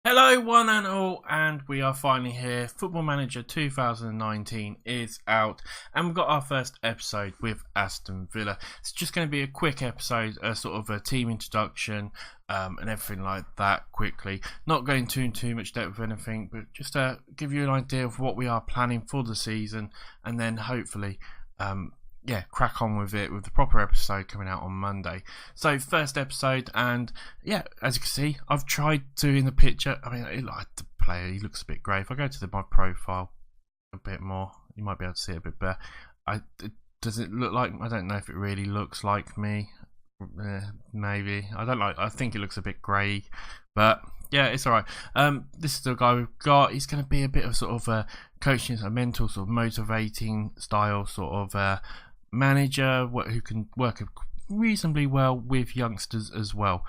Hello, one and all, and we are finally here. Football Manager 2019 is out, and we've got our first episode with Aston Villa. It's just going to be a quick episode, a sort of a team introduction, and everything like that quickly. Not going too much depth with anything, but just to give you an idea of what we are planning for the season, and then hopefully, crack on with it with the proper episode coming out on Monday. So first episode, and yeah, as you can see, I've tried doing the picture. I mean, the player, he looks a bit grey. If I go to my profile a bit more, you might be able to see it a bit better. Does it look like? I don't know if it really looks like me. Maybe I think it looks a bit grey, but yeah, it's alright. This is the guy we've got. He's going to be a bit of sort of coaching, a mental sort of motivating style sort of manager who can work reasonably well with youngsters as well,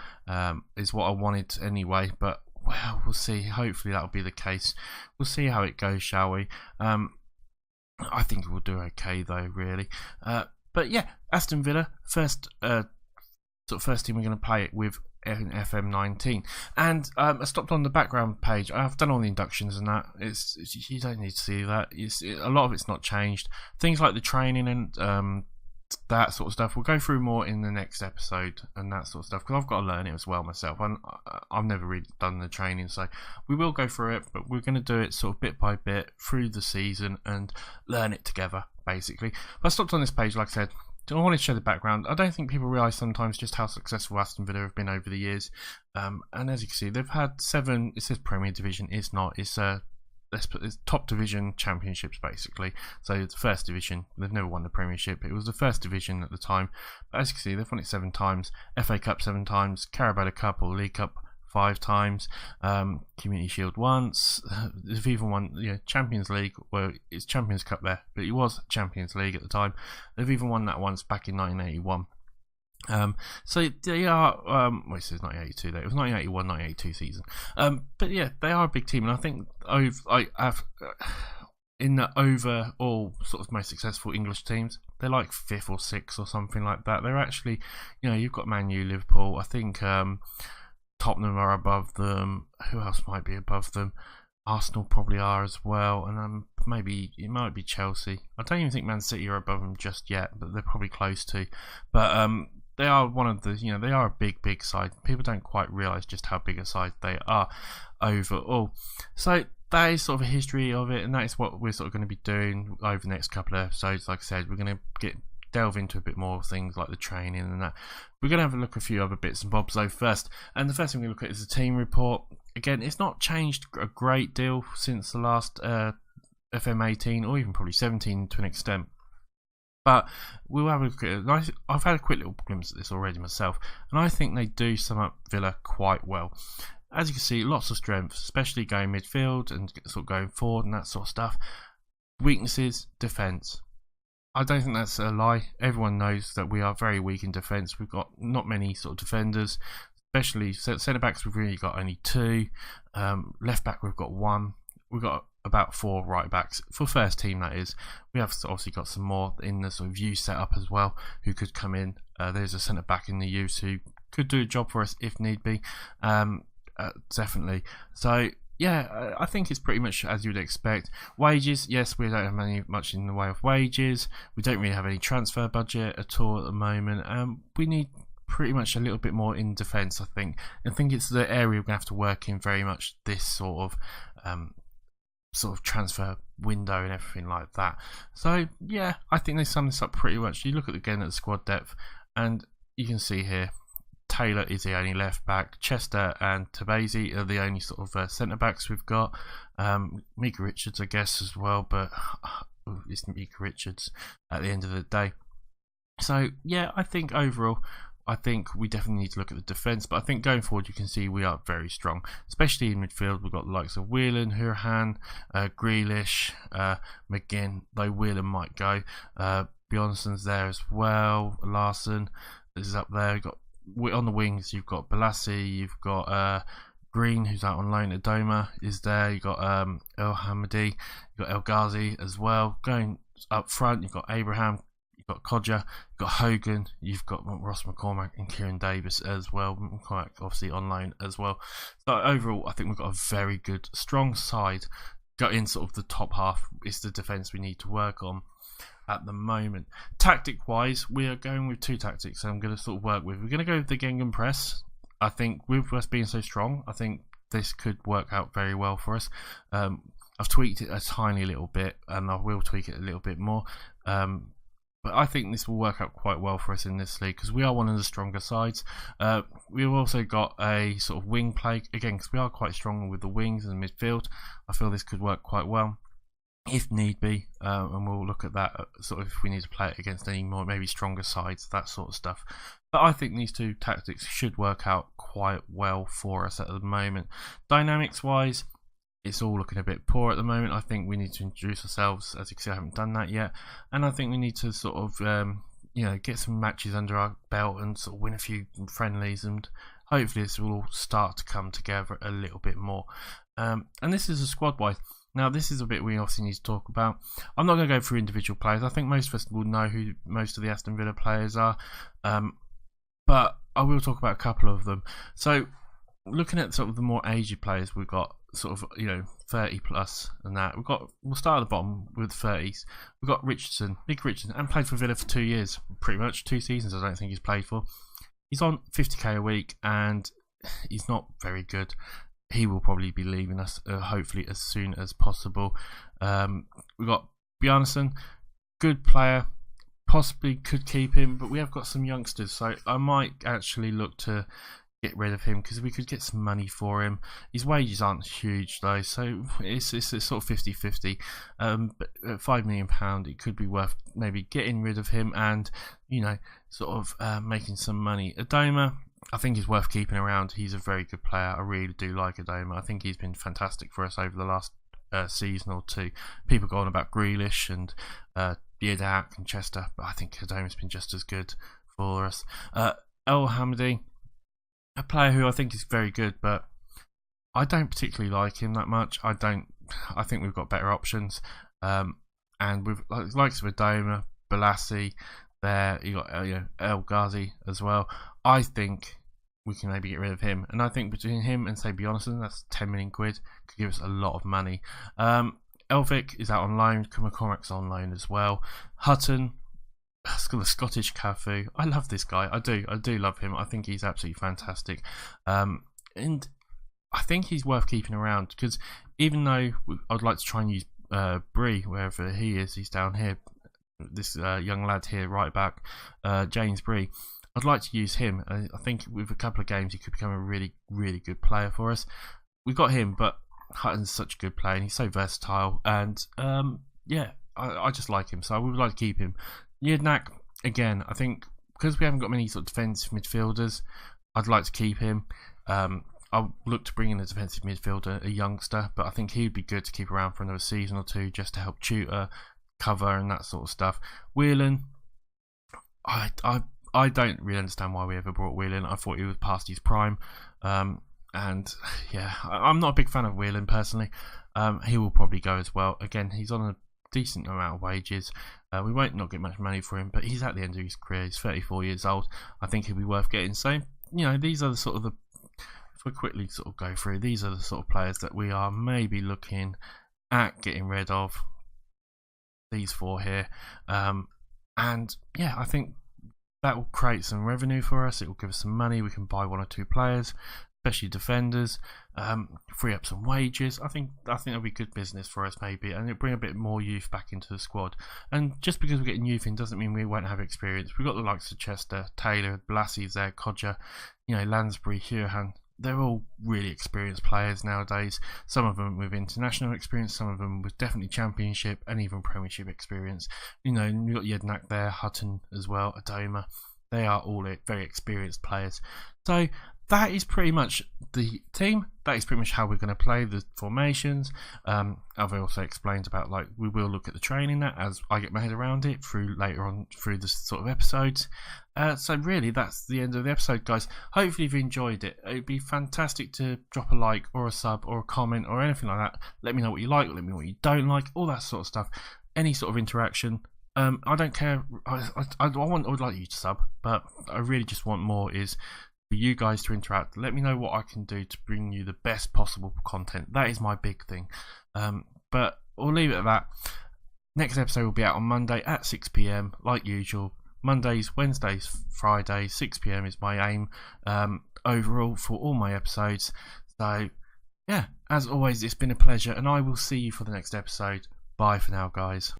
is what I wanted anyway, but well, we'll see. Hopefully that'll be the case. We'll see how it goes, shall we? I think we'll do okay though, really. But yeah, Aston Villa, first team we're going to play it with in FM19, and I stopped on the background page. I've done all the inductions and that. You don't need to see that. A lot of it's not changed. Things like the training and that sort of stuff we'll go through more in the next episode, and that sort of stuff, because I've got to learn it as well myself. I've never really done the training, so we will go through it, but we're going to do it sort of bit by bit through the season and learn it together, basically. But I stopped on this page, like I said. I want to show the background. I don't think people realise sometimes just how successful Aston Villa have been over the years. And as you can see, they've had 7. It says Premier Division. It's not. It's top division championships, basically. So it's the first division. They've never won the Premiership. It was the first division at the time. But as you can see, they've won it 7 times. FA Cup 7 times. Carabao Cup or League Cup 5 times, Community Shield once. They've even won Champions League. Well, it's Champions Cup there, but it was Champions League at the time. They've even won that once back in 1981. So they are. Well, it says 1982 there. It was 1981, 1982 season. But yeah, they are a big team, and I think in the overall sort of most successful English teams, they're like 5th or 6th or something like that. They're actually, you've got Man U, Liverpool. I think. Tottenham are above them. Who else might be above them? Arsenal probably are as well, and maybe it might be Chelsea. I don't even think Man City are above them just yet, but they're probably close to. But they are one of the, they are a big side. People don't quite realise just how big a side they are overall. So that is sort of a history of it, and that is what we're sort of going to be doing over the next couple of episodes. Like I said, we're going to delve into a bit more things like the training and that. We're going to have a look at a few other bits and bobs though first, and the first thing we look at is the team report. Again, it's not changed a great deal since the last FM18 or even probably 17 to an extent, but we'll have a look at it. I've had a quick little glimpse at this already myself, and I think they do sum up Villa quite well. As you can see, lots of strength, especially going midfield and sort of going forward and that sort of stuff. Weaknesses, defence. I don't think that's a lie. Everyone knows that we are very weak in defence. We've got not many sort of defenders, especially centre backs. We've really got only 2. Left back we've got 1. We've got about 4 right backs for first team. That is. We have obviously got some more in the sort of youth setup as well who could come in. There's a centre back in the youth who could do a job for us if need be. Definitely. So. Yeah, I think it's pretty much as you would expect. Wages, yes, we don't have much in the way of wages. We don't really have any transfer budget at all at the moment. We need pretty much a little bit more in defence, I think. I think it's the area we're going to have to work in very much, this sort of transfer window and everything like that. So, yeah, I think they sum this up pretty much. You look again at the squad depth, and you can see here, Taylor is the only left back. Chester and Tabasi are the only sort of centre backs we've got. Mika Richards, I guess, as well, but it's Mika Richards at the end of the day. So yeah, I think overall, we definitely need to look at the defence, but I think going forward you can see we are very strong, especially in midfield. We've got the likes of Whelan, Hurahan, Grealish, McGinn, though Whelan might go. Bjornsson's there as well. Larson is up there. We've got on the wings, you've got Balassi, you've got Green, who's out on loan at Doma, is there. You've got El Hamadi, you've got El Ghazi as well. Going up front, you've got Abraham, you've got Codger, you've got Hogan, you've got Ross McCormack and Kieran Davis as well. McCormack obviously on loan as well. So overall, I think we've got a very good, strong side. Got in sort of the top half is the defence we need to work on at the moment. Tactic wise, we are going with 2 tactics I'm going to sort of work with. We're going to go with the Gegenpress. I think with us being so strong, I think this could work out very well for us. I've tweaked it a tiny little bit, and I will tweak it a little bit more. But I think this will work out quite well for us in this league because we are one of the stronger sides. We've also got a sort of wing play again because we are quite strong with the wings and midfield. I feel this could work quite well if need be, and we'll look at that sort of if we need to play it against any more maybe stronger sides, that sort of stuff. But I think these 2 tactics should work out quite well for us at the moment. Dynamics wise, it's all looking a bit poor at the moment. I think we need to introduce ourselves. As you can see, I haven't done that yet, and I think we need to sort of get some matches under our belt and sort of win a few friendlies, and hopefully this will all start to come together a little bit more. And this is a squad wise. Now this is a bit we obviously need to talk about. I'm not going to go through individual players. I think most of us will know who most of the Aston Villa players are, but I will talk about a couple of them. So looking at sort of the more aged players, we've got sort of 30 plus and that. We'll start at the bottom with 30s. We've got Richardson, Big Richardson, and played for Villa for 2 years, pretty much 2 seasons. I don't think he's played for. He's on 50k a week, and he's not very good. He will probably be leaving us hopefully as soon as possible. We've got Bjarnason, good player, possibly could keep him, but we have got some youngsters, so I might actually look to get rid of him because we could get some money for him. His wages aren't huge though, so it's sort of 50-50. But at £5 million, it could be worth maybe getting rid of him and sort of making some money. Adoma, I think is worth keeping around. He's a very good player. I really do like Adoma. I think he's been fantastic for us over the last season or 2. People go on about Grealish and Biedak and Chester, but I think Adoma's been just as good for us. El Hamdi, a player who I think is very good, but I don't particularly like him that much. I think we've got better options. And with likes of Adoma, Balassi, there you got El Ghazi as well. I think we can maybe get rid of him, and I think between him and say Bjarnason, that's 10 million quid, could give us a lot of money. Elvik is out on loan. McCormack's on loan as well. Hutton, the Scottish Cafu. I love this guy. I do love him. I think he's absolutely fantastic. And I think he's worth keeping around because even though I'd like to try and use Bree wherever he is, he's down here. This young lad here, right back, James Bree. I'd like to use him. I think with a couple of games, he could become a really, really good player for us. We got him, but Hutton's such a good player and he's so versatile. And I just like him, so I would like to keep him. Jednak, again, I think because we haven't got many sort of defensive midfielders, I'd like to keep him. I'll look to bring in a defensive midfielder, a youngster, but I think he'd be good to keep around for another season or 2 just to help tutor, cover and that sort of stuff. Whelan, I don't really understand why we ever brought Whelan. I thought he was past his prime. And yeah, I'm not a big fan of Whelan personally. He will probably go as well. Again, he's on a decent amount of wages. We won't not get much money for him, but he's at the end of his career. He's 34 years old. I think he'll be worth getting. So, these are the sort of if we quickly sort of go through, these are the sort of players that we are maybe looking at getting rid of. These 4 here. And yeah, I think that will create some revenue for us. It will give us some money. We can buy 1 or 2 players, especially defenders, free up some wages. I think that'll be good business for us maybe, and it'll bring a bit more youth back into the squad. And just because we're getting youth in doesn't mean we won't have experience. We've got the likes of Chester, Taylor, Blassie's there, Codger, Lansbury, Hurahan. They're all really experienced players nowadays. Some of them with international experience, some of them with definitely championship and even premiership experience. You've got Jednak there, Hutton as well, Adoma. They are all very experienced players. So that is pretty much the team. That is pretty much how we're going to play the formations. I've also explained about we will look at the training that as I get my head around it later on through the sort of episodes. So really that's the end of the episode, guys. Hopefully you've enjoyed it. It'd be fantastic to drop a like or a sub or a comment or anything like that. Let me know what you like, let me know what you don't like, all that sort of stuff. Any sort of interaction I don't care. I would like you to sub, but I really just want more is for you guys to interact. Let me know what I can do to bring you the best possible content. That is my big thing. But we'll leave it at that. Next episode will be out on Monday at 6 p.m. like usual. Mondays, Wednesdays, Fridays, 6 p.m. is my aim overall for all my episodes. So yeah, as always, it's been a pleasure, and I will see you for the next episode. Bye for now, guys.